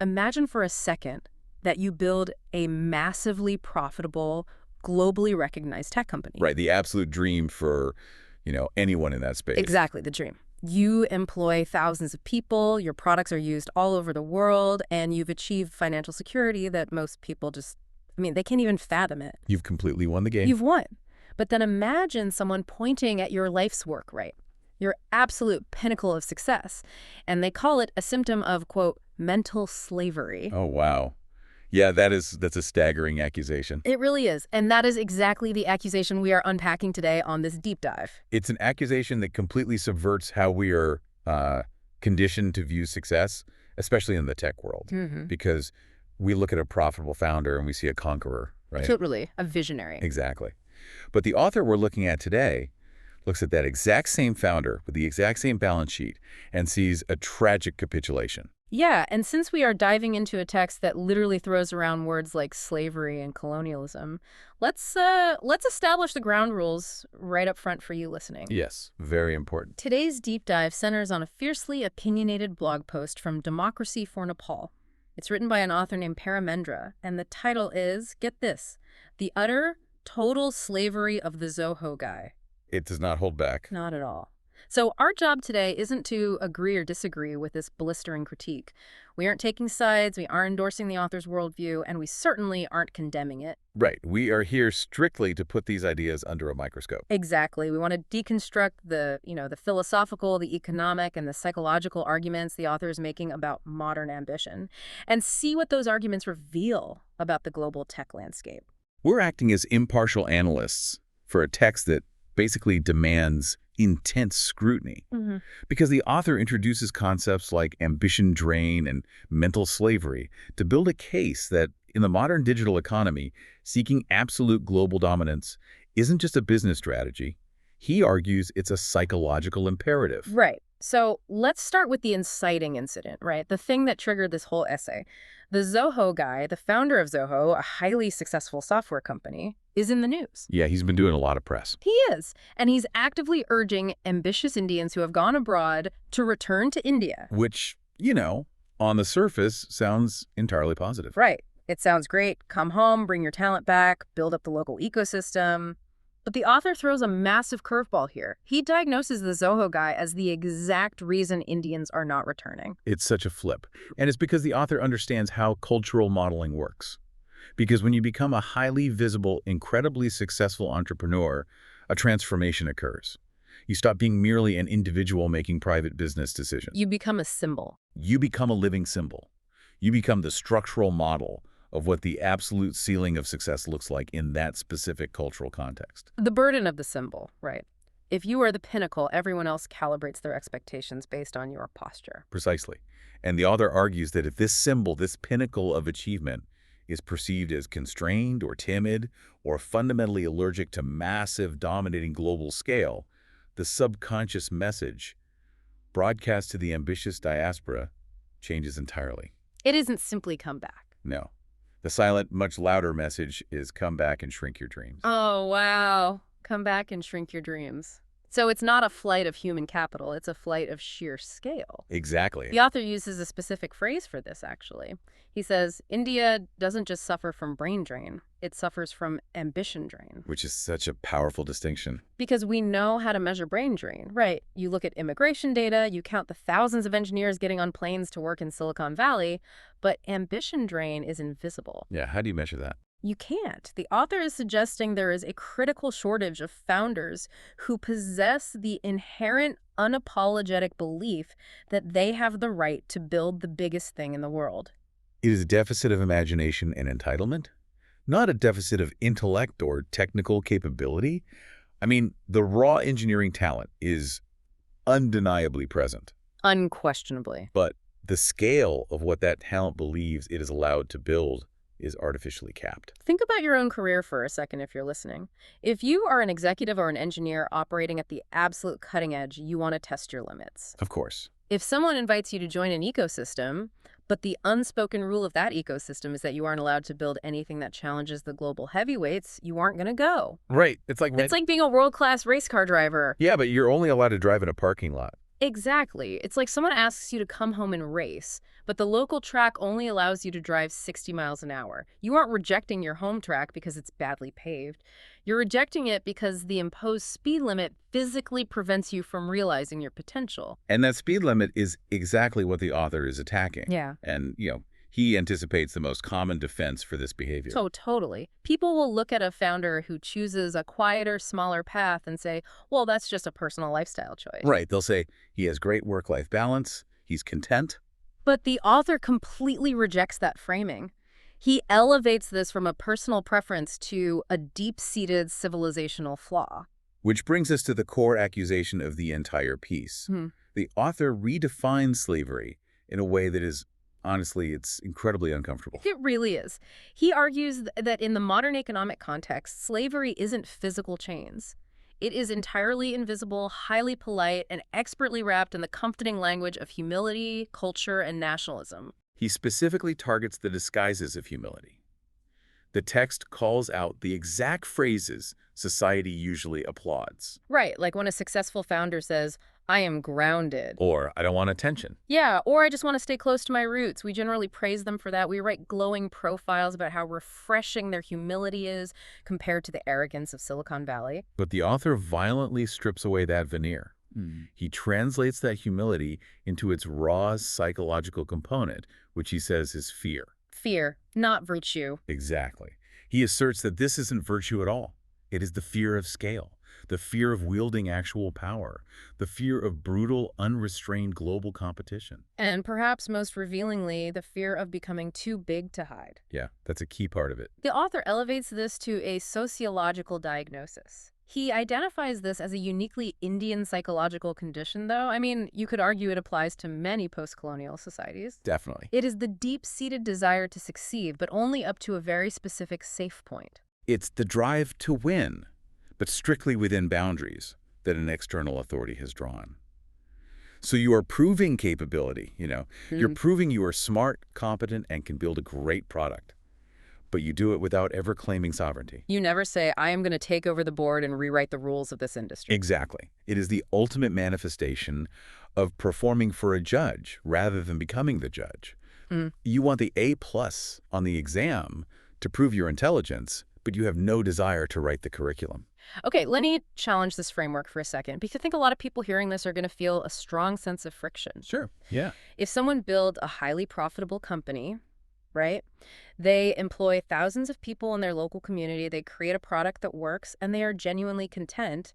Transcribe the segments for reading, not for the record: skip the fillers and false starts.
Imagine for a second that you build a massively profitable, globally recognized tech company. Right, the absolute dream for, anyone in that space. Exactly, the dream. You employ thousands of people, your products are used all over the world, and you've achieved financial security that most people they can't even fathom it. You've completely won the game. You've won. But then imagine someone pointing at your life's work, right? Your absolute pinnacle of success. And they call it a symptom of, quote, mental slavery. Oh, wow. Yeah, that's a staggering accusation. It really is. And that is exactly the accusation we are unpacking today on this deep dive. It's an accusation that completely subverts how we are conditioned to view success, especially in the tech world. Because we look at a profitable founder and we see a conqueror, right? Totally. A visionary. Exactly. But the author we're looking at today looks at that exact same founder with the exact same balance sheet and sees a tragic capitulation. Yeah, and since we are diving into a text that literally throws around words like slavery and colonialism, let's establish the ground rules right up front for you listening. Yes, very important. Today's deep dive centers on a fiercely opinionated blog post from Democracy for Nepal. It's written by an author named Paramendra, and the title is, get this, The Utter Total Slavery of the Zoho Guy. It does not hold back. Not at all. So our job today isn't to agree or disagree with this blistering critique. We aren't taking sides, we aren't endorsing the author's worldview, and we certainly aren't condemning it. Right. We are here strictly to put these ideas under a microscope. Exactly. We want to deconstruct the philosophical, the economic, and the psychological arguments the author is making about modern ambition, and see what those arguments reveal about the global tech landscape. We're acting as impartial analysts for a text that basically demands intense scrutiny. Because the author introduces concepts like ambition drain and mental slavery to build a case that in the modern digital economy, seeking absolute global dominance isn't just a business strategy. He argues it's a psychological imperative. Right. So let's start with the inciting incident, right? The thing that triggered this whole essay. The Zoho guy, the founder of Zoho, a highly successful software company, is in the news. Yeah, he's been doing a lot of press. He is. And he's actively urging ambitious Indians who have gone abroad to return to India. Which, on the surface sounds entirely positive. Right. It sounds great. Come home, bring your talent back, build up the local ecosystem. But the author throws a massive curveball here. He diagnoses the Zoho guy as the exact reason Indians are not returning. It's such a flip. And it's because the author understands how cultural modeling works. Because when you become a highly visible, incredibly successful entrepreneur, a transformation occurs. You stop being merely an individual making private business decisions. You become a symbol. You become a living symbol. You become the structural model of what the absolute ceiling of success looks like in that specific cultural context. The burden of the symbol, right? If you are the pinnacle, everyone else calibrates their expectations based on your posture. Precisely. And the author argues that if this symbol, this pinnacle of achievement, is perceived as constrained or timid or fundamentally allergic to massive, dominating global scale, the subconscious message broadcast to the ambitious diaspora changes entirely. It isn't simply come back. No. The silent, much louder message is come back and shrink your dreams. Oh, wow. Come back and shrink your dreams. So it's not a flight of human capital, it's a flight of sheer scale. Exactly. The author uses a specific phrase for this, actually. He says, India doesn't just suffer from brain drain, it suffers from ambition drain. Which is such a powerful distinction. Because we know how to measure brain drain, right? You look at immigration data, you count the thousands of engineers getting on planes to work in Silicon Valley, but ambition drain is invisible. Yeah, how do you measure that? You can't. The author is suggesting there is a critical shortage of founders who possess the inherent, unapologetic belief that they have the right to build the biggest thing in the world. It is a deficit of imagination and entitlement, not a deficit of intellect or technical capability. I mean, the raw engineering talent is undeniably present. Unquestionably. But the scale of what that talent believes it is allowed to build is artificially capped. Think about your own career for a second if you're listening. If you are an executive or an engineer operating at the absolute cutting edge, you want to test your limits. Of course. If someone invites you to join an ecosystem, but the unspoken rule of that ecosystem is that you aren't allowed to build anything that challenges the global heavyweights, you aren't going to go. Right. It's like being a world-class race car driver. Yeah, but you're only allowed to drive in a parking lot. Exactly. It's like someone asks you to come home and race, but the local track only allows you to drive 60 miles an hour. You aren't rejecting your home track because it's badly paved. You're rejecting it because the imposed speed limit physically prevents you from realizing your potential. And that speed limit is exactly what the author is attacking. Yeah. And, he anticipates the most common defense for this behavior. So totally. People will look at a founder who chooses a quieter, smaller path and say, well, that's just a personal lifestyle choice. Right. They'll say he has great work-life balance, he's content. But the author completely rejects that framing. He elevates this from a personal preference to a deep-seated civilizational flaw. Which brings us to the core accusation of the entire piece. The author redefines slavery in a way that is, honestly, it's incredibly uncomfortable. It really is. He argues that in the modern economic context, slavery isn't physical chains. It is entirely invisible, highly polite, and expertly wrapped in the comforting language of humility, culture, and nationalism. He specifically targets the disguises of humility. The text calls out the exact phrases society usually applauds. Right, like when a successful founder says, I am grounded. Or, I don't want attention. Yeah, or I just want to stay close to my roots. We generally praise them for that. We write glowing profiles about how refreshing their humility is compared to the arrogance of Silicon Valley. But the author violently strips away that veneer. He translates that humility into its raw psychological component, which he says is fear. Fear, not virtue. Exactly. He asserts that this isn't virtue at all. It is the fear of scale, the fear of wielding actual power, the fear of brutal, unrestrained global competition. And perhaps most revealingly, the fear of becoming too big to hide. Yeah, that's a key part of it. The author elevates this to a sociological diagnosis. He identifies this as a uniquely Indian psychological condition, though. I mean, you could argue it applies to many post-colonial societies. Definitely. It is the deep-seated desire to succeed, but only up to a very specific safe point. It's the drive to win, but strictly within boundaries that an external authority has drawn. So you are proving capability, You're proving you are smart, competent, and can build a great product. But you do it without ever claiming sovereignty. You never say, I am going to take over the board and rewrite the rules of this industry. Exactly. It is the ultimate manifestation of performing for a judge rather than becoming the judge. You want the A+ on the exam to prove your intelligence, but you have no desire to write the curriculum. Okay, let me challenge this framework for a second, because I think a lot of people hearing this are going to feel a strong sense of friction. Sure. Yeah. If someone builds a highly profitable company, right? They employ thousands of people in their local community, they create a product that works, and they are genuinely content.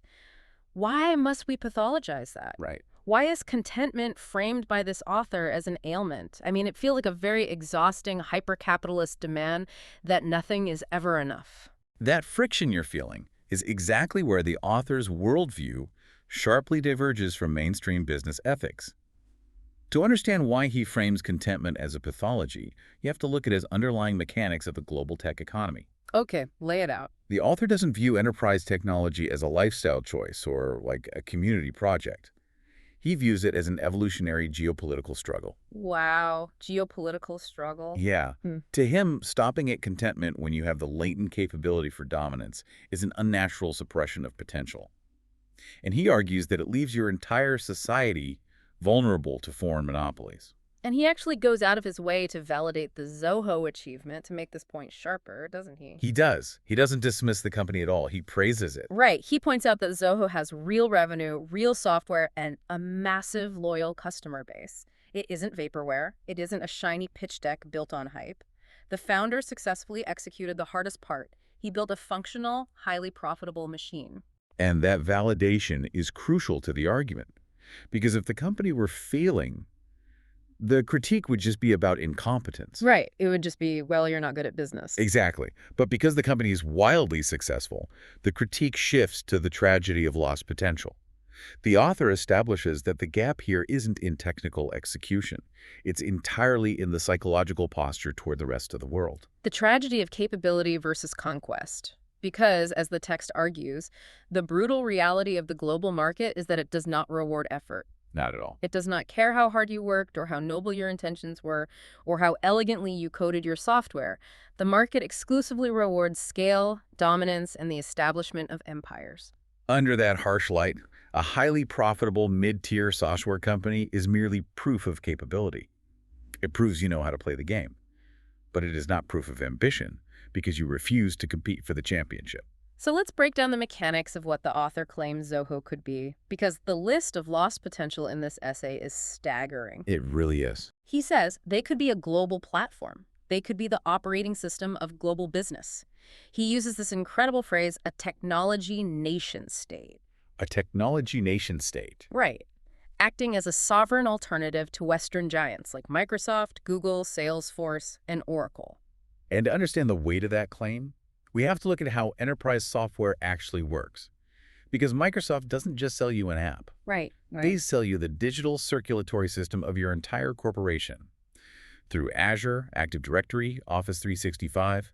Why must we pathologize that? Right. Why is contentment framed by this author as an ailment? I mean, it feels like a very exhausting, hyper-capitalist demand that nothing is ever enough. That friction you're feeling is exactly where the author's worldview sharply diverges from mainstream business ethics. To understand why he frames contentment as a pathology, you have to look at his underlying mechanics of the global tech economy. Okay, lay it out. The author doesn't view enterprise technology as a lifestyle choice or like a community project. He views it as an evolutionary geopolitical struggle. Wow, geopolitical struggle. Yeah. To him, stopping at contentment when you have the latent capability for dominance is an unnatural suppression of potential. And he argues that it leaves your entire society vulnerable to foreign monopolies. And he actually goes out of his way to validate the Zoho achievement to make this point sharper, doesn't he? He does. He doesn't dismiss the company at all. He praises it. Right. He points out that Zoho has real revenue, real software, and a massive loyal customer base. It isn't vaporware. It isn't a shiny pitch deck built on hype. The founder successfully executed the hardest part. He built a functional, highly profitable machine. And that validation is crucial to the argument. Because if the company were failing, the critique would just be about incompetence. Right. It would just be, well, you're not good at business. Exactly. But because the company is wildly successful, the critique shifts to the tragedy of lost potential. The author establishes that the gap here isn't in technical execution. It's entirely in the psychological posture toward the rest of the world. The tragedy of capability versus conquest. Because, as the text argues, the brutal reality of the global market is that it does not reward effort. Not at all. It does not care how hard you worked or how noble your intentions were or how elegantly you coded your software. The market exclusively rewards scale, dominance, and the establishment of empires. Under that harsh light, A highly profitable mid-tier software company is merely proof of capability. It proves you know how to play the game. But it is not proof of ambition, because you refuse to compete for the championship. So let's break down the mechanics of what the author claims Zoho could be, because the list of lost potential in this essay is staggering. It really is. He says they could be a global platform. They could be the operating system of global business. He uses this incredible phrase, a technology nation state. A technology nation-state. Right. Acting as a sovereign alternative to Western giants like Microsoft, Google, Salesforce, and Oracle. And to understand the weight of that claim, we have to look at how enterprise software actually works. Because Microsoft doesn't just sell you an app. Right. They sell you the digital circulatory system of your entire corporation. Through Azure, Active Directory, Office 365,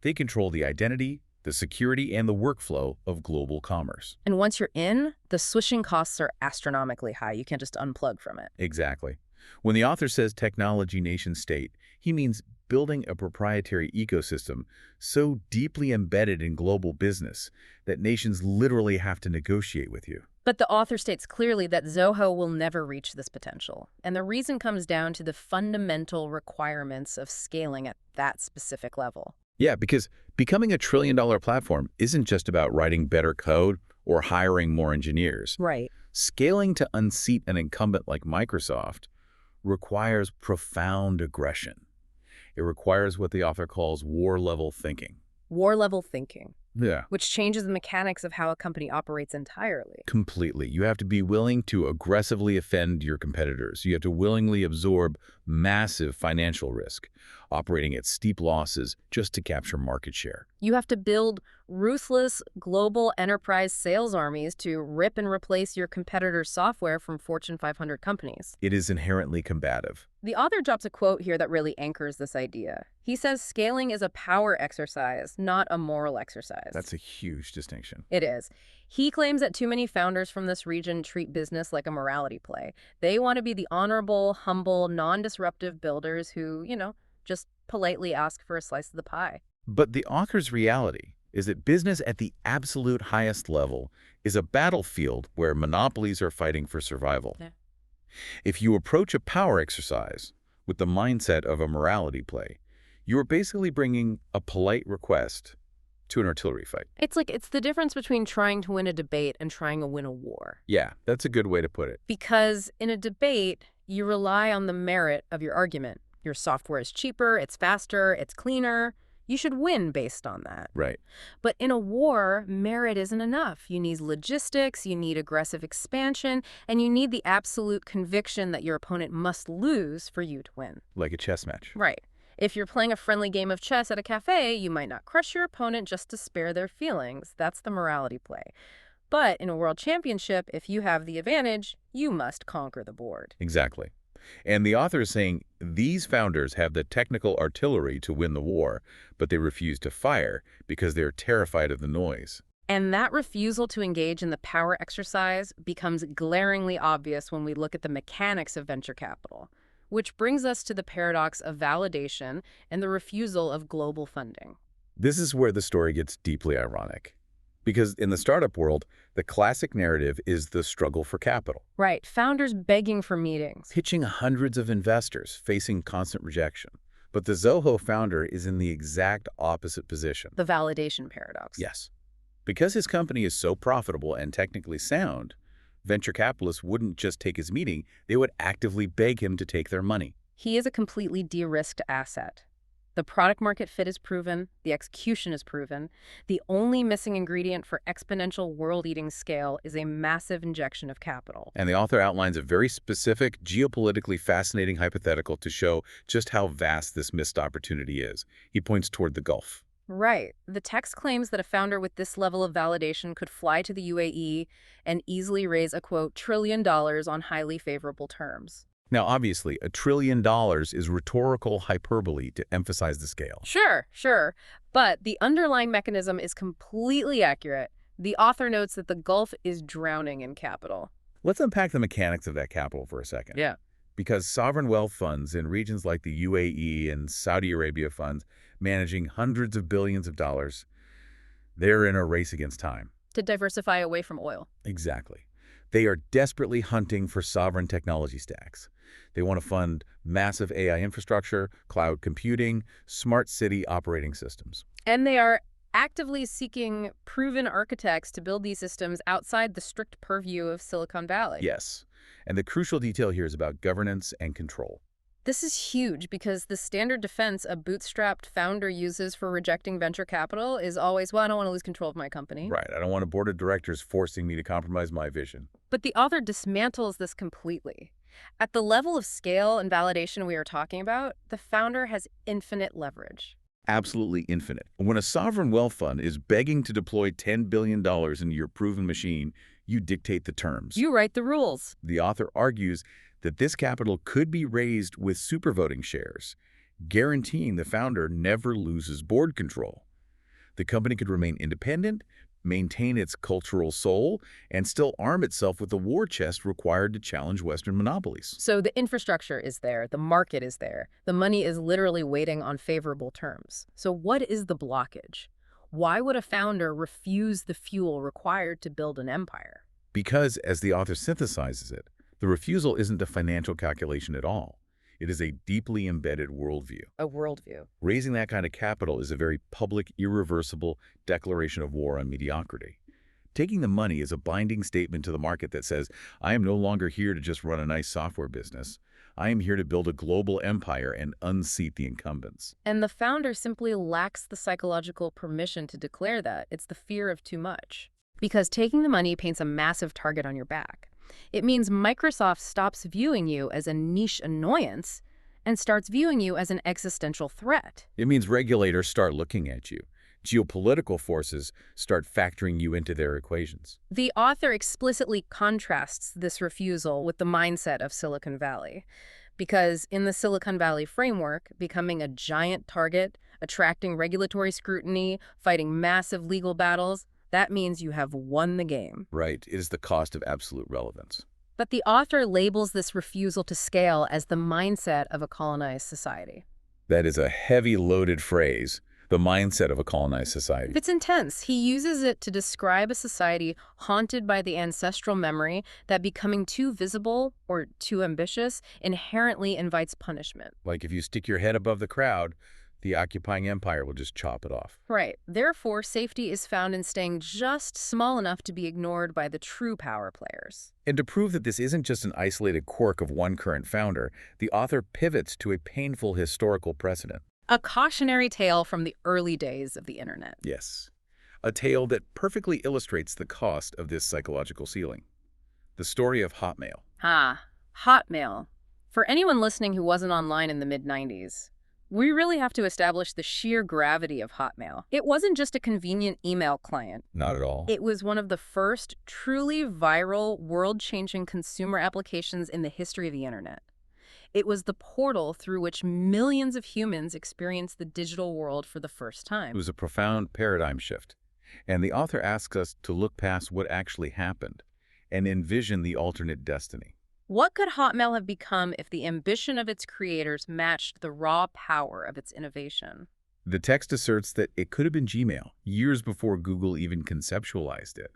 they control the identity, the security, and the workflow of global commerce. And once you're in, the switching costs are astronomically high. You can't just unplug from it. Exactly. When the author says technology nation state, he means building a proprietary ecosystem so deeply embedded in global business that nations literally have to negotiate with you. But the author states clearly that Zoho will never reach this potential. And the reason comes down to the fundamental requirements of scaling at that specific level. Yeah, because becoming a trillion-dollar platform isn't just about writing better code or hiring more engineers. Right. Scaling to unseat an incumbent like Microsoft requires profound aggression. It requires what the author calls war-level thinking. War-level thinking. Yeah. Which changes the mechanics of how a company operates entirely. Completely. You have to be willing to aggressively offend your competitors. You have to willingly absorb massive financial risk, operating at steep losses just to capture market share. You have to build ruthless global enterprise sales armies to rip and replace your competitors' software from Fortune 500 companies. It is inherently combative. The author drops a quote here that really anchors this idea. He says scaling is a power exercise, not a moral exercise. That's a huge distinction. It is. He claims that too many founders from this region treat business like a morality play. They want to be the honorable, humble, non-disruptive builders who, just politely ask for a slice of the pie. But the author's reality is that business at the absolute highest level is a battlefield where monopolies are fighting for survival. Yeah. If you approach a power exercise with the mindset of a morality play, you are basically bringing a polite request to an artillery fight. It's the difference between trying to win a debate and trying to win a war. Yeah, that's a good way to put it. Because in a debate, you rely on the merit of your argument. Your software is cheaper, it's faster, it's cleaner. You should win based on that. Right. But in a war, merit isn't enough. You need logistics, you need aggressive expansion, and you need the absolute conviction that your opponent must lose for you to win. Like a chess match. Right. If you're playing a friendly game of chess at a cafe, you might not crush your opponent just to spare their feelings. That's the morality play. But in a world championship, if you have the advantage, you must conquer the board. Exactly. And the author is saying these founders have the technical artillery to win the war, but they refuse to fire because they're terrified of the noise. And that refusal to engage in the power exercise becomes glaringly obvious when we look at the mechanics of venture capital, which brings us to the paradox of validation and the refusal of global funding. This is where the story gets deeply ironic. Because in the startup world, the classic narrative is the struggle for capital. Right. Founders begging for meetings. Pitching hundreds of investors, facing constant rejection. But the Zoho founder is in the exact opposite position. The validation paradox. Yes. Because his company is so profitable and technically sound, venture capitalists wouldn't just take his meeting, they would actively beg him to take their money. He is a completely de-risked asset. The product market fit is proven, the execution is proven. The only missing ingredient for exponential world-eating scale is a massive injection of capital. And the author outlines a very specific, geopolitically fascinating hypothetical to show just how vast this missed opportunity is. He points toward the Gulf. Right. The text claims that a founder with this level of validation could fly to the UAE and easily raise a, quote, $1 trillion on highly favorable terms. Now, obviously, $1 trillion is rhetorical hyperbole to emphasize the scale. Sure. But the underlying mechanism is completely accurate. The author notes that the Gulf is drowning in capital. Let's unpack the mechanics of that capital for a second. Yeah. Because sovereign wealth funds in regions like the UAE and Saudi Arabia funds managing hundreds of billions of dollars, they're in a race against time. To diversify away from oil. Exactly. They are desperately hunting for sovereign technology stacks. They want to fund massive AI infrastructure, cloud computing, smart city operating systems. And they are actively seeking proven architects to build these systems outside the strict purview of Silicon Valley. Yes, and the crucial detail here is about governance and control. This is huge because the standard defense a bootstrapped founder uses for rejecting venture capital is always, well, I don't want to lose control of my company. Right, I don't want a board of directors forcing me to compromise my vision. But the author dismantles this completely. At the level of scale and validation we are talking about, the founder has infinite leverage. Absolutely infinite. When a sovereign wealth fund is begging to deploy $10 billion into your proven machine, you dictate the terms. You write the rules. The author argues that this capital could be raised with supervoting shares, guaranteeing the founder never loses board control. The company could remain independent, maintain its cultural soul, and still arm itself with the war chest required to challenge Western monopolies. So the infrastructure is there, the market is there, the money is literally waiting on favorable terms. So what is the blockage? Why would a founder refuse the fuel required to build an empire? Because, as the author synthesizes it, the refusal isn't a financial calculation at all. It is a deeply embedded worldview. A worldview. Raising that kind of capital is a very public, irreversible declaration of war on mediocrity. Taking the money is a binding statement to the market that says, I am no longer here to just run a nice software business. I am here to build a global empire and unseat the incumbents. And the founder simply lacks the psychological permission to declare that. It's the fear of too much. Because taking the money paints a massive target on your back. It means Microsoft stops viewing you as a niche annoyance and starts viewing you as an existential threat. It means regulators start looking at you. Geopolitical forces start factoring you into their equations. The author explicitly contrasts this refusal with the mindset of Silicon Valley. Because in the Silicon Valley framework, becoming a giant target, attracting regulatory scrutiny, fighting massive legal battles, that means you have won the game. Right. It is the cost of absolute relevance. But the author labels this refusal to scale as the mindset of a colonized society. That is a heavy, loaded phrase, the mindset of a colonized society. It's intense. He uses it to describe a society haunted by the ancestral memory that becoming too visible or too ambitious inherently invites punishment. Like if you stick your head above the crowd, the occupying empire will just chop it off. Right. Therefore, safety is found in staying just small enough to be ignored by the true power players. And to prove that this isn't just an isolated quirk of one current founder, the author pivots to a painful historical precedent. A cautionary tale from the early days of the internet. Yes. A tale that perfectly illustrates the cost of this psychological ceiling. The story of Hotmail. Hotmail. For anyone listening who wasn't online in the mid-90s, we really have to establish the sheer gravity of Hotmail. It wasn't just a convenient email client. Not at all. It was one of the first truly viral, world-changing consumer applications in the history of the internet. It was the portal through which millions of humans experienced the digital world for the first time. It was a profound paradigm shift. And the author asks us to look past what actually happened and envision the alternate destiny. What could Hotmail have become if the ambition of its creators matched the raw power of its innovation? The text asserts that it could have been Gmail, years before Google even conceptualized it.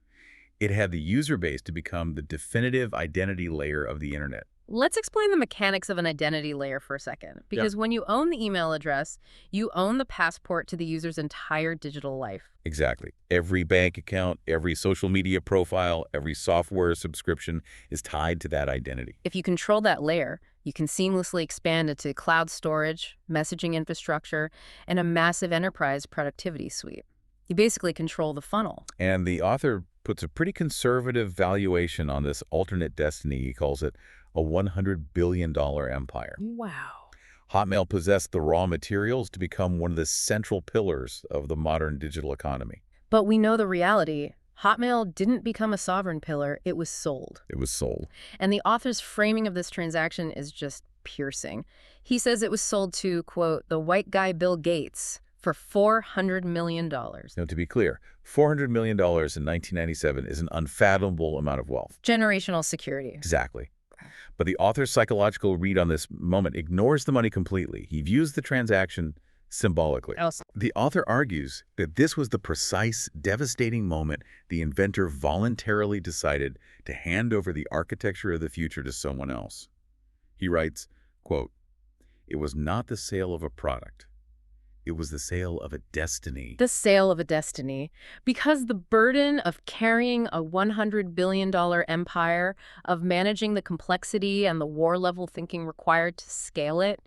It had the user base to become the definitive identity layer of the internet. Let's explain the mechanics of an identity layer for a second. Because when you own the email address, you own the passport to the user's entire digital life. Exactly. Every bank account, every social media profile, every software subscription is tied to that identity. If you control that layer, you can seamlessly expand it to cloud storage, messaging infrastructure, and a massive enterprise productivity suite. You basically control the funnel. And the author puts a pretty conservative valuation on this alternate destiny. He calls it a $100 billion empire. Wow. Hotmail possessed the raw materials to become one of the central pillars of the modern digital economy. But we know the reality. Hotmail didn't become a sovereign pillar, it was sold. It was sold. And the author's framing of this transaction is just piercing. He says it was sold to, quote, the white guy Bill Gates for $400 million. Now, to be clear, $400 million in 1997 is an unfathomable amount of wealth. Generational security. Exactly. But the author's psychological read on this moment ignores the money completely. He views the transaction symbolically. The author argues that this was the precise, devastating moment the inventor voluntarily decided to hand over the architecture of the future to someone else. He writes, quote, "It was not the sale of a product. It was the sale of a destiny." The sale of a destiny. Because the burden of carrying a $100 billion empire, of managing the complexity and the war-level thinking required to scale it,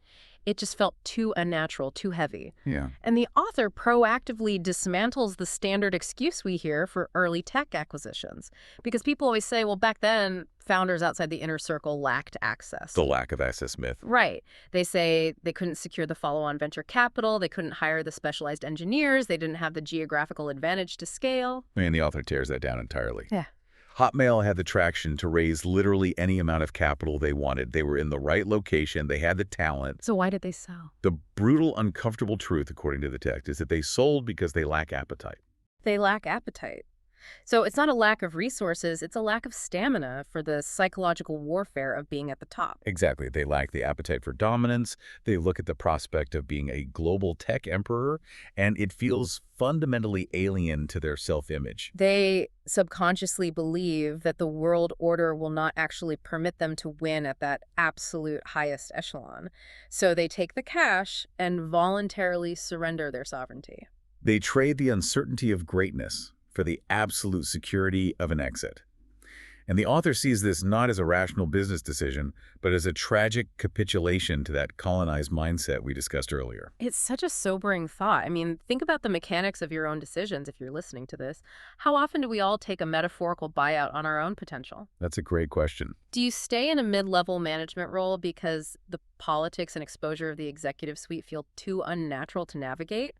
it just felt too unnatural, too heavy. Yeah. And the author proactively dismantles the standard excuse we hear for early tech acquisitions. Because people always say, well, back then, founders outside the inner circle lacked access. The lack of access myth. Right. They say they couldn't secure the follow-on venture capital, they couldn't hire the specialized engineers, they didn't have the geographical advantage to scale. And the author tears that down entirely. Yeah. Hotmail had the traction to raise literally any amount of capital they wanted. They were in the right location. They had the talent. So why did they sell? The brutal, uncomfortable truth, according to the text, is that they sold because they lack appetite. They lack appetite. So it's not a lack of resources, it's a lack of stamina for the psychological warfare of being at the top. Exactly. They lack the appetite for dominance. They look at the prospect of being a global tech emperor, and it feels fundamentally alien to their self-image. They subconsciously believe that the world order will not actually permit them to win at that absolute highest echelon. So they take the cash and voluntarily surrender their sovereignty. They trade the uncertainty of greatness for the absolute security of an exit. And the author sees this not as a rational business decision, but as a tragic capitulation to that colonized mindset we discussed earlier. It's such a sobering thought. I mean, think about the mechanics of your own decisions if you're listening to this. How often do we all take a metaphorical buyout on our own potential? That's a great question. Do you stay in a mid-level management role because the politics and exposure of the executive suite feel too unnatural to navigate?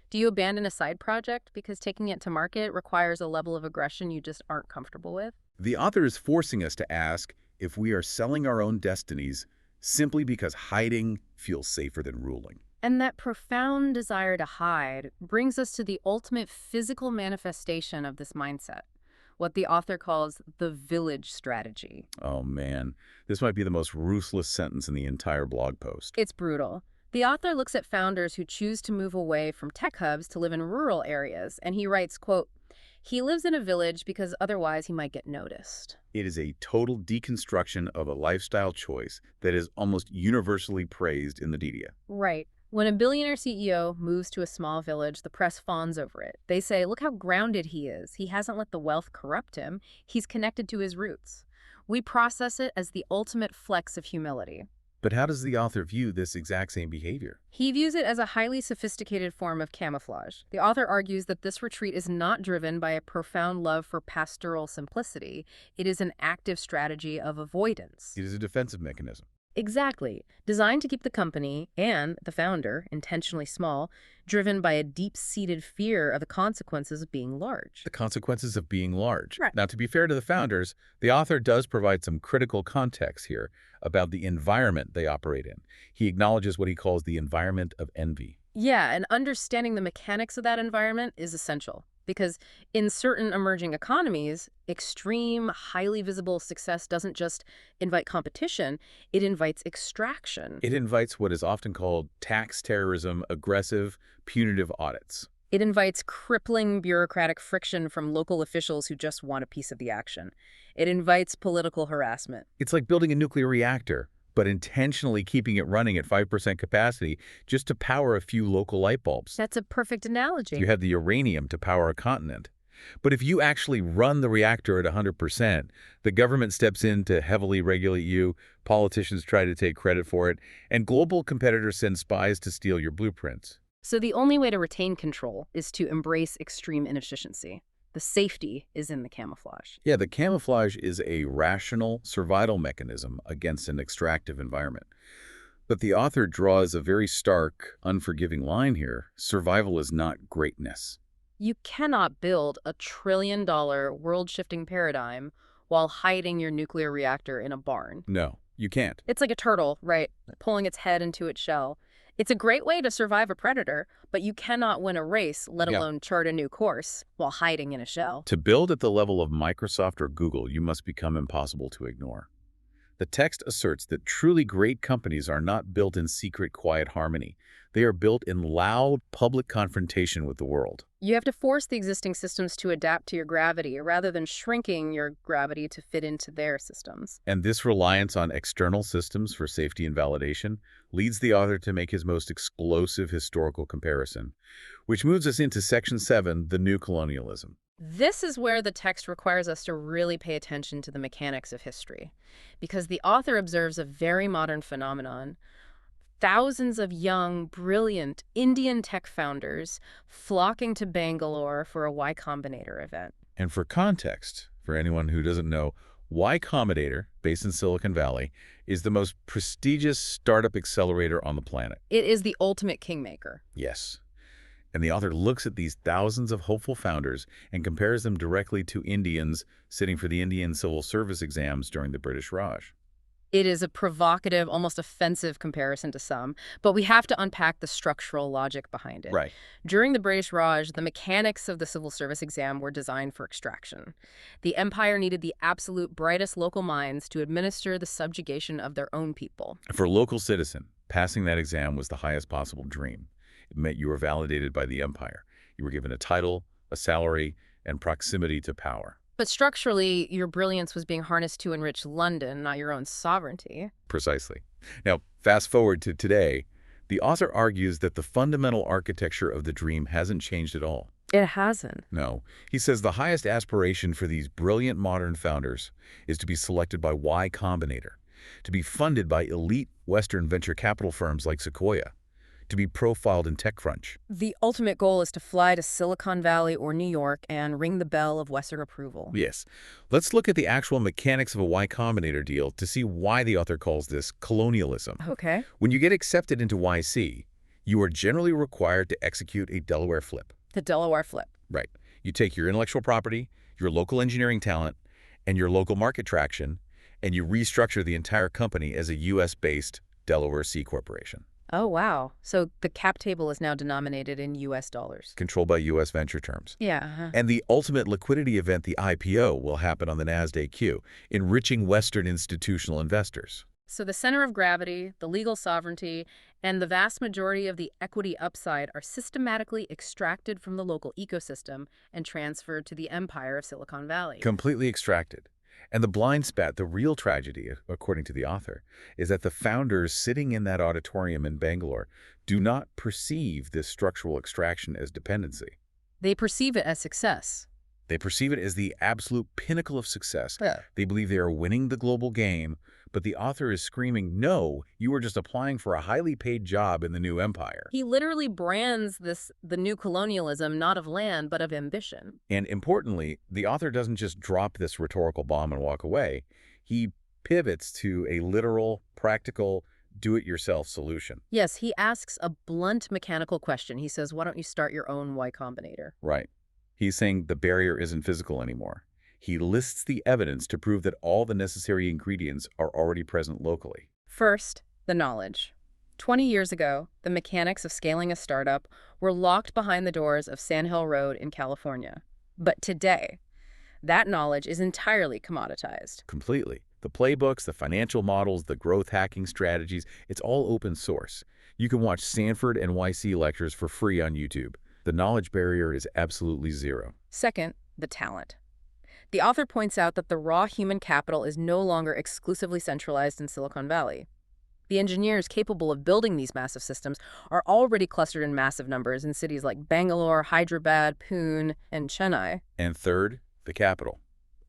Do you abandon a side project because taking it to market requires a level of aggression you just aren't comfortable with? The author is forcing us to ask if we are selling our own destinies simply because hiding feels safer than ruling. And that profound desire to hide brings us to the ultimate physical manifestation of this mindset, what the author calls the village strategy. Oh man, this might be the most ruthless sentence in the entire blog post. It's brutal. The author looks at founders who choose to move away from tech hubs to live in rural areas, and he writes, quote, "He lives in a village because otherwise he might get noticed." It is a total deconstruction of a lifestyle choice that is almost universally praised in the media. Right. When a billionaire CEO moves to a small village, the press fawns over it. They say, look how grounded he is. He hasn't let the wealth corrupt him. He's connected to his roots. We process it as the ultimate flex of humility. But how does the author view this exact same behavior? He views it as a highly sophisticated form of camouflage. The author argues that this retreat is not driven by a profound love for pastoral simplicity. It is an active strategy of avoidance. It is a defensive mechanism. Exactly. Designed to keep the company and the founder intentionally small, driven by a deep-seated fear of the consequences of being large. The consequences of being large. Right. Now, to be fair to the founders, the author does provide some critical context here about the environment they operate in. He acknowledges what he calls the environment of envy. Yeah, and understanding the mechanics of that environment is essential. Because in certain emerging economies, extreme, highly visible success doesn't just invite competition, it invites extraction. It invites what is often called tax terrorism, aggressive, punitive audits. It invites crippling bureaucratic friction from local officials who just want a piece of the action. It invites political harassment. It's like building a nuclear reactor, but intentionally keeping it running at 5% capacity just to power a few local light bulbs. That's a perfect analogy. You have the uranium to power a continent. But if you actually run the reactor at 100%, the government steps in to heavily regulate you, politicians try to take credit for it, and global competitors send spies to steal your blueprints. So the only way to retain control is to embrace extreme inefficiency. The safety is in the camouflage. Yeah, the camouflage is a rational survival mechanism against an extractive environment. But the author draws a very stark, unforgiving line here. Survival is not greatness. You cannot build a trillion-dollar world-shifting paradigm while hiding your nuclear reactor in a barn. No, you can't. It's like a turtle, right? Pulling its head into its shell. It's a great way to survive a predator, but you cannot win a race, let alone chart a new course, while hiding in a shell. To build at the level of Microsoft or Google, you must become impossible to ignore. The text asserts that truly great companies are not built in secret, quiet harmony. They are built in loud, public confrontation with the world. You have to force the existing systems to adapt to your gravity rather than shrinking your gravity to fit into their systems. And this reliance on external systems for safety and validation leads the author to make his most explosive historical comparison, which moves us into Section 7, the new colonialism. This is where the text requires us to really pay attention to the mechanics of history, because the author observes a very modern phenomenon. Thousands of young, brilliant Indian tech founders flocking to Bangalore for a Y Combinator event. And for context, for anyone who doesn't know, Y Combinator, based in Silicon Valley, is the most prestigious startup accelerator on the planet. It is the ultimate kingmaker. Yes. And the author looks at these thousands of hopeful founders and compares them directly to Indians sitting for the Indian civil service exams during the British Raj. It is a provocative, almost offensive comparison to some, but we have to unpack the structural logic behind it. Right. During the British Raj, the mechanics of the civil service exam were designed for extraction. The empire needed the absolute brightest local minds to administer the subjugation of their own people. For a local citizen, passing that exam was the highest possible dream. It meant you were validated by the empire. You were given a title, a salary, and proximity to power. But structurally, your brilliance was being harnessed to enrich London, not your own sovereignty. Precisely. Now, fast forward to today, the author argues that the fundamental architecture of the dream hasn't changed at all. It hasn't. No. He says the highest aspiration for these brilliant modern founders is to be selected by Y Combinator, to be funded by elite Western venture capital firms like Sequoia, to be profiled in TechCrunch. The ultimate goal is to fly to Silicon Valley or New York and ring the bell of Western approval. Yes. Let's look at the actual mechanics of a Y Combinator deal to see why the author calls this colonialism. Okay. When you get accepted into YC, you are generally required to execute a Delaware flip. The Delaware flip. Right. You take your intellectual property, your local engineering talent, and your local market traction, and you restructure the entire company as a U.S.-based Delaware C corporation. Oh, wow. So the cap table is now denominated in U.S. dollars. Controlled by U.S. venture terms. Yeah. And the ultimate liquidity event, the IPO, will happen on the NASDAQ, enriching Western institutional investors. So the center of gravity, the legal sovereignty, and the vast majority of the equity upside are systematically extracted from the local ecosystem and transferred to the empire of Silicon Valley. Completely extracted. And the blind spot, the real tragedy, according to the author, is that the founders sitting in that auditorium in Bangalore do not perceive this structural extraction as dependency. They perceive it as success. They perceive it as the absolute pinnacle of success. Yeah. They believe they are winning the global game, but the author is screaming, no, you are just applying for a highly paid job in the new empire. He literally brands this the new colonialism not of land, but of ambition. And importantly, the author doesn't just drop this rhetorical bomb and walk away. He pivots to a literal, practical, do-it-yourself solution. Yes, he asks a blunt mechanical question. He says, why don't you start your own Y Combinator? Right. He's saying the barrier isn't physical anymore. He lists the evidence to prove that all the necessary ingredients are already present locally. First, the knowledge. 20 years ago, the mechanics of scaling a startup were locked behind the doors of Sand Hill Road in California. But today, that knowledge is entirely commoditized. Completely. The playbooks, the financial models, the growth hacking strategies, it's all open source. You can watch Stanford and YC lectures for free on YouTube. The knowledge barrier is absolutely zero. Second, the talent. The author points out that the raw human capital is no longer exclusively centralized in Silicon Valley. The engineers capable of building these massive systems are already clustered in massive numbers in cities like Bangalore, Hyderabad, Pune, and Chennai. And third, the capital.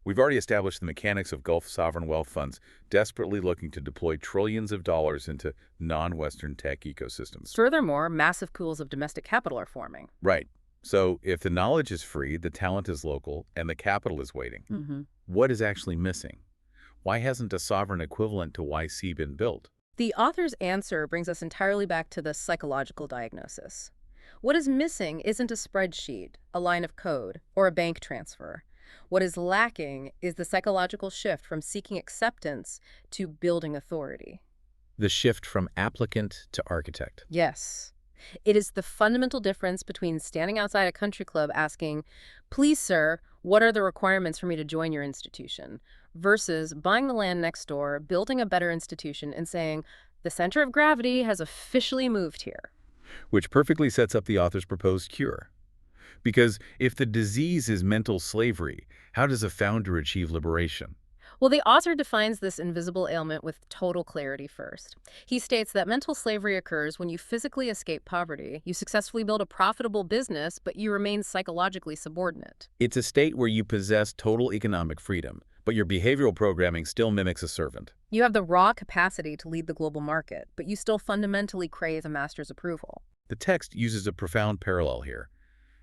We've already established the mechanics of Gulf sovereign wealth funds desperately looking to deploy trillions of dollars into non-Western tech ecosystems. Furthermore, massive pools of domestic capital are forming. Right. So if the knowledge is free, the talent is local, and the capital is waiting, what is actually missing? Why hasn't a sovereign equivalent to YC been built? The author's answer brings us entirely back to the psychological diagnosis. What is missing isn't a spreadsheet, a line of code, or a bank transfer. What is lacking is the psychological shift from seeking acceptance to building authority. The shift from applicant to architect. Yes. It is the fundamental difference between standing outside a country club asking, "Please, sir, what are the requirements for me to join your institution?" versus buying the land next door, building a better institution, and saying, the center of gravity has officially moved here. Which perfectly sets up the author's proposed cure. Because if the disease is mental slavery, how does a founder achieve liberation? Well, the author defines this invisible ailment with total clarity first. He states that mental slavery occurs when you physically escape poverty, you successfully build a profitable business, but you remain psychologically subordinate. It's a state where you possess total economic freedom, but your behavioral programming still mimics a servant. You have the raw capacity to lead the global market, but you still fundamentally crave a master's approval. The text uses a profound parallel here,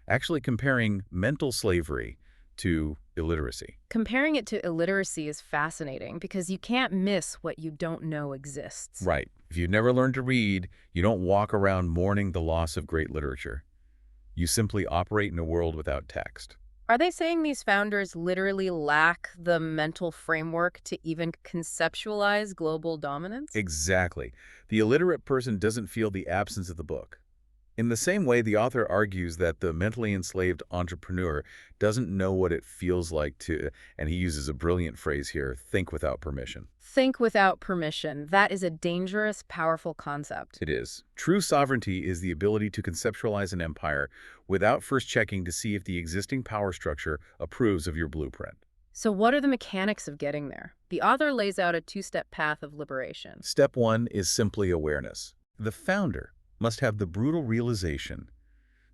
actually comparing mental slavery to illiteracy. Comparing it to illiteracy is fascinating because you can't miss what you don't know exists. Right. If you've never learned to read, you don't walk around mourning the loss of great literature. You simply operate in a world without text. Are they saying these founders literally lack the mental framework to even conceptualize global dominance? Exactly. The illiterate person doesn't feel the absence of the book. In the same way, the author argues that the mentally enslaved entrepreneur doesn't know what it feels like to, and he uses a brilliant phrase here, think without permission. Think without permission. That is a dangerous, powerful concept. It is. True sovereignty is the ability to conceptualize an empire without first checking to see if the existing power structure approves of your blueprint. So what are the mechanics of getting there? The author lays out a two-step path of liberation. Step one is simply awareness. The founder must have the brutal realization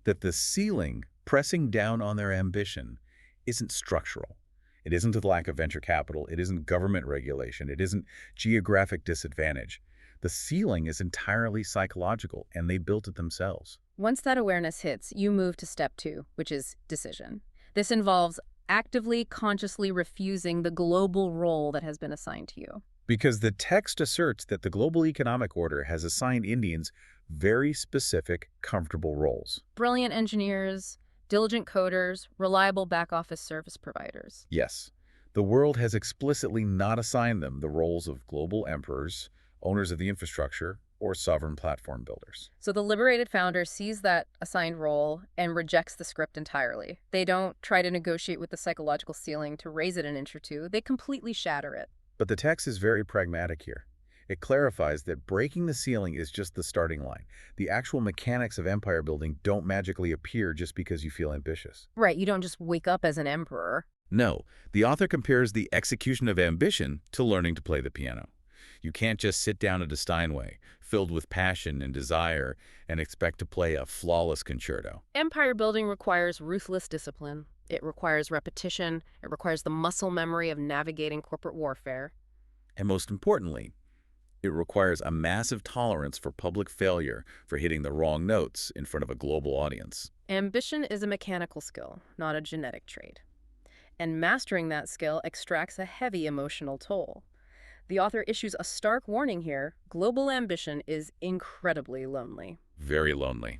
that the ceiling pressing down on their ambition isn't structural. It isn't a lack of venture capital. It isn't government regulation. It isn't geographic disadvantage. The ceiling is entirely psychological, and they built it themselves. Once that awareness hits, you move to step two, which is decision. This involves actively, consciously refusing the global role that has been assigned to you. Because the text asserts that the global economic order has assigned Indians very specific, comfortable roles. Brilliant engineers, diligent coders, reliable back-office service providers. Yes, the world has explicitly not assigned them the roles of global emperors, owners of the infrastructure, or sovereign platform builders. So the liberated founder sees that assigned role and rejects the script entirely. They don't try to negotiate with the psychological ceiling to raise it an inch or two. They completely shatter it. But the text is very pragmatic here. It clarifies that breaking the ceiling is just the starting line. The actual mechanics of empire building don't magically appear just because you feel ambitious. Right, you don't just wake up as an emperor. No, the author compares the execution of ambition to learning to play the piano. You can't just sit down at a Steinway, filled with passion and desire, and expect to play a flawless concerto. Empire building requires ruthless discipline. It requires repetition. It requires the muscle memory of navigating corporate warfare. And most importantly, it requires a massive tolerance for public failure, for hitting the wrong notes in front of a global audience. Ambition is a mechanical skill, not a genetic trait. And mastering that skill extracts a heavy emotional toll. The author issues a stark warning here. Global ambition is incredibly lonely. Very lonely.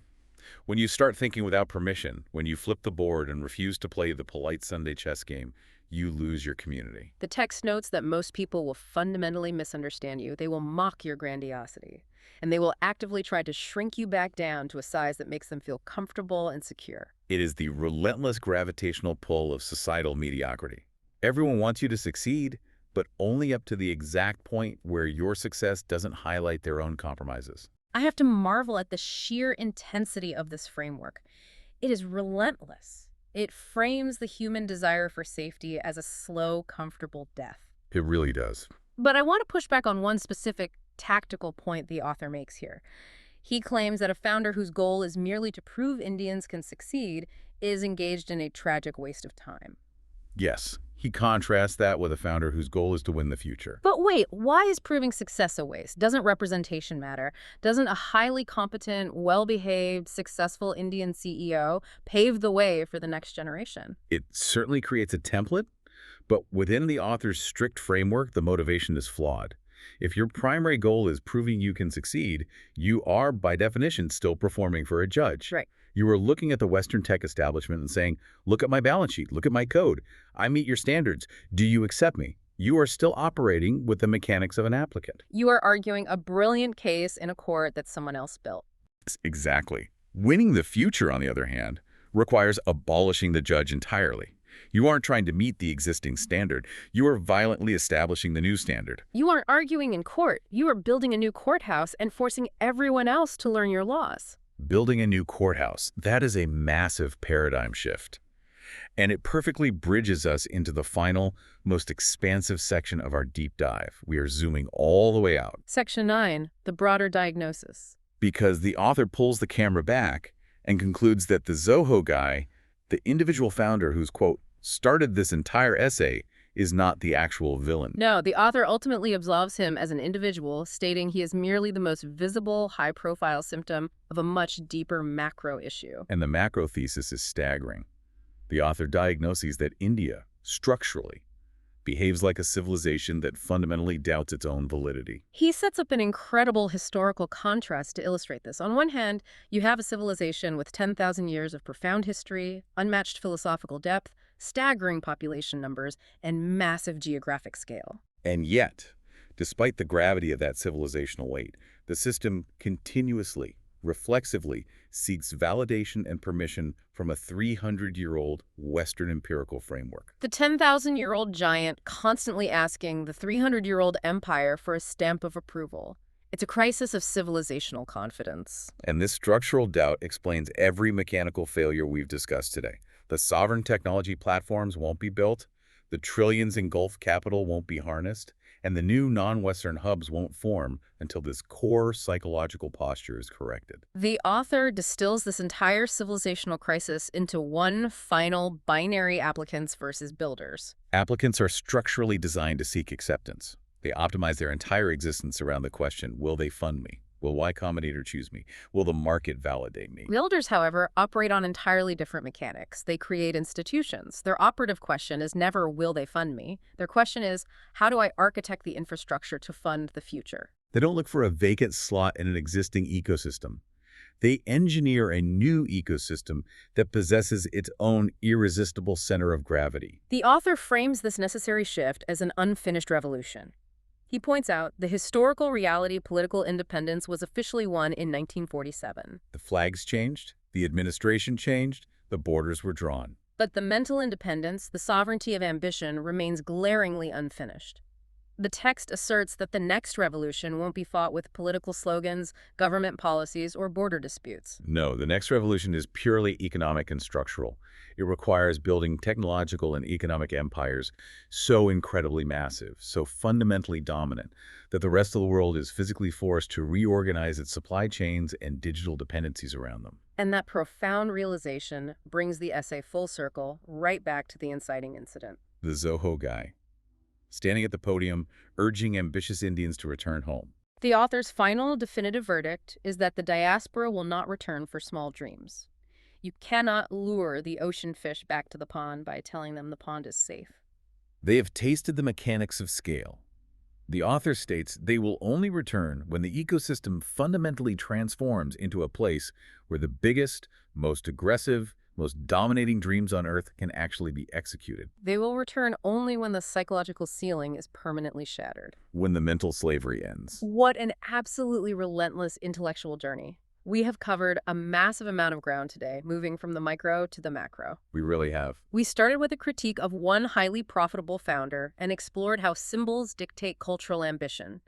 When you start thinking without permission, when you flip the board and refuse to play the polite Sunday chess game, you lose your community. The text notes that most people will fundamentally misunderstand you. They will mock your grandiosity, and they will actively try to shrink you back down to a size that makes them feel comfortable and secure. It is the relentless gravitational pull of societal mediocrity. Everyone wants you to succeed, but only up to the exact point where your success doesn't highlight their own compromises. I have to marvel at the sheer intensity of this framework. It is relentless. It frames the human desire for safety as a slow, comfortable death. It really does. But I want to push back on one specific tactical point the author makes here. He claims that a founder whose goal is merely to prove Indians can succeed is engaged in a tragic waste of time. Yes, he contrasts that with a founder whose goal is to win the future. But wait, why is proving success a waste? Doesn't representation matter? Doesn't a highly competent, well-behaved, successful Indian CEO pave the way for the next generation? It certainly creates a template, but within the author's strict framework, the motivation is flawed. If your primary goal is proving you can succeed, you are, by definition, still performing for a judge. Right. You are looking at the Western tech establishment and saying, look at my balance sheet, look at my code. I meet your standards. Do you accept me? You are still operating with the mechanics of an applicant. You are arguing a brilliant case in a court that someone else built. Exactly. Winning the future, on the other hand, requires abolishing the judge entirely. You aren't trying to meet the existing standard. You are violently establishing the new standard. You aren't arguing in court. You are building a new courthouse and forcing everyone else to learn your laws. Building a new courthouse, that is a massive paradigm shift. And it perfectly bridges us into the final, most expansive section of our deep dive. We are zooming all the way out. Section 9, the broader diagnosis. Because the author pulls the camera back and concludes that the Zoho guy, the individual founder who's, quote, started this entire essay, is not the actual villain. No, the author ultimately absolves him as an individual, stating he is merely the most visible, high-profile symptom of a much deeper macro issue. And the macro thesis is staggering. The author diagnoses that India, structurally, behaves like a civilization that fundamentally doubts its own validity. He sets up an incredible historical contrast to illustrate this. On one hand, you have a civilization with 10,000 years of profound history, unmatched philosophical depth, staggering population numbers, and massive geographic scale. And yet, despite the gravity of that civilizational weight, the system continuously, reflexively seeks validation and permission from a 300-year-old Western empirical framework. The 10,000-year-old giant constantly asking the 300-year-old empire for a stamp of approval. It's a crisis of civilizational confidence. And this structural doubt explains every mechanical failure we've discussed today. The sovereign technology platforms won't be built, the trillions in Gulf capital won't be harnessed, and the new non-Western hubs won't form until this core psychological posture is corrected. The author distills this entire civilizational crisis into one final binary: applicants versus builders. Applicants are structurally designed to seek acceptance. They optimize their entire existence around the question, will they fund me? Will Y Combinator choose me? Will the market validate me? Builders, however, operate on entirely different mechanics. They create institutions. Their operative question is never, will they fund me? Their question is, how do I architect the infrastructure to fund the future? They don't look for a vacant slot in an existing ecosystem. They engineer a new ecosystem that possesses its own irresistible center of gravity. The author frames this necessary shift as an unfinished revolution. He points out the historical reality political independence was officially won in 1947. The flags changed, the administration changed, the borders were drawn. But the mental independence, the sovereignty of ambition, remains glaringly unfinished. The text asserts that the next revolution won't be fought with political slogans, government policies, or border disputes. No, the next revolution is purely economic and structural. It requires building technological and economic empires so incredibly massive, so fundamentally dominant, that the rest of the world is physically forced to reorganize its supply chains and digital dependencies around them. And that profound realization brings the essay full circle, right back to the inciting incident. The Zoho guy, standing at the podium, urging ambitious Indians to return home. The author's final definitive verdict is that the diaspora will not return for small dreams. You cannot lure the ocean fish back to the pond by telling them the pond is safe. They have tasted the mechanics of scale. The author states they will only return when the ecosystem fundamentally transforms into a place where the biggest, most aggressive, most dominating dreams on Earth can actually be executed. They will return only when the psychological ceiling is permanently shattered. When the mental slavery ends. What an absolutely relentless intellectual journey. We have covered a massive amount of ground today, moving from the micro to the macro. We really have. We started with a critique of one highly profitable founder and explored how symbols dictate cultural ambition.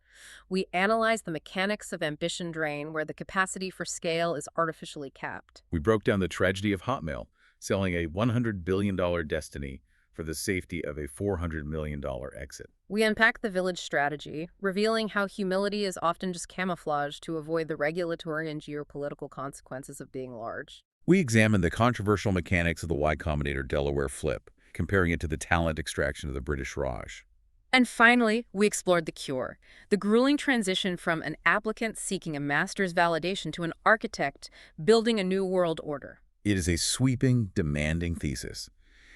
We analyzed the mechanics of ambition drain, where the capacity for scale is artificially capped. We broke down the tragedy of Hotmail, selling a $100 billion destiny for the safety of a $400 million exit. We unpacked the village strategy, revealing how humility is often just camouflage to avoid the regulatory and geopolitical consequences of being large. We examined the controversial mechanics of the Y Combinator Delaware flip, comparing it to the talent extraction of the British Raj. And finally, we explored the cure, the grueling transition from an applicant seeking a master's validation to an architect building a new world order. It is a sweeping, demanding thesis.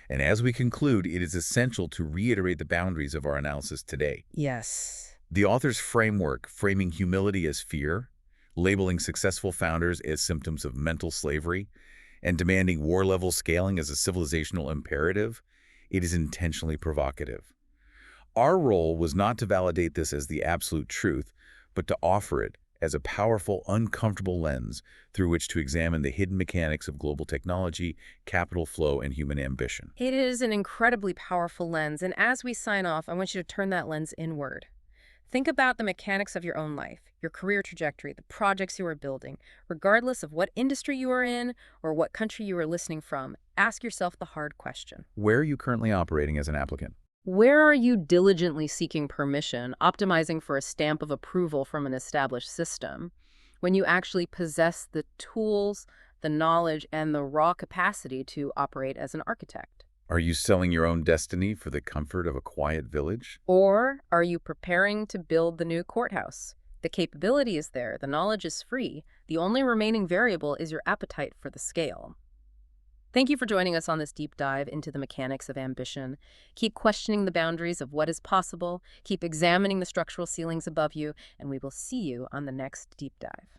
And as we conclude, it is essential to reiterate the boundaries of our analysis today. Yes. The author's framework, framing humility as fear, labeling successful founders as symptoms of mental slavery, and demanding war-level scaling as a civilizational imperative, it is intentionally provocative. Our role was not to validate this as the absolute truth, but to offer it as a powerful, uncomfortable lens through which to examine the hidden mechanics of global technology, capital flow, and human ambition. It is an incredibly powerful lens, and as we sign off, I want you to turn that lens inward. Think about the mechanics of your own life, your career trajectory, the projects you are building. Regardless of what industry you are in or what country you are listening from, ask yourself the hard question. Where are you currently operating as an applicant? Where are you diligently seeking permission, optimizing for a stamp of approval from an established system, when you actually possess the tools, the knowledge, and the raw capacity to operate as an architect? Are you selling your own destiny for the comfort of a quiet village? Or are you preparing to build the new courthouse? The capability is there, the knowledge is free. The only remaining variable is your appetite for the scale. Thank you for joining us on this deep dive into the mechanics of ambition. Keep questioning the boundaries of what is possible, keep examining the structural ceilings above you, and we will see you on the next deep dive.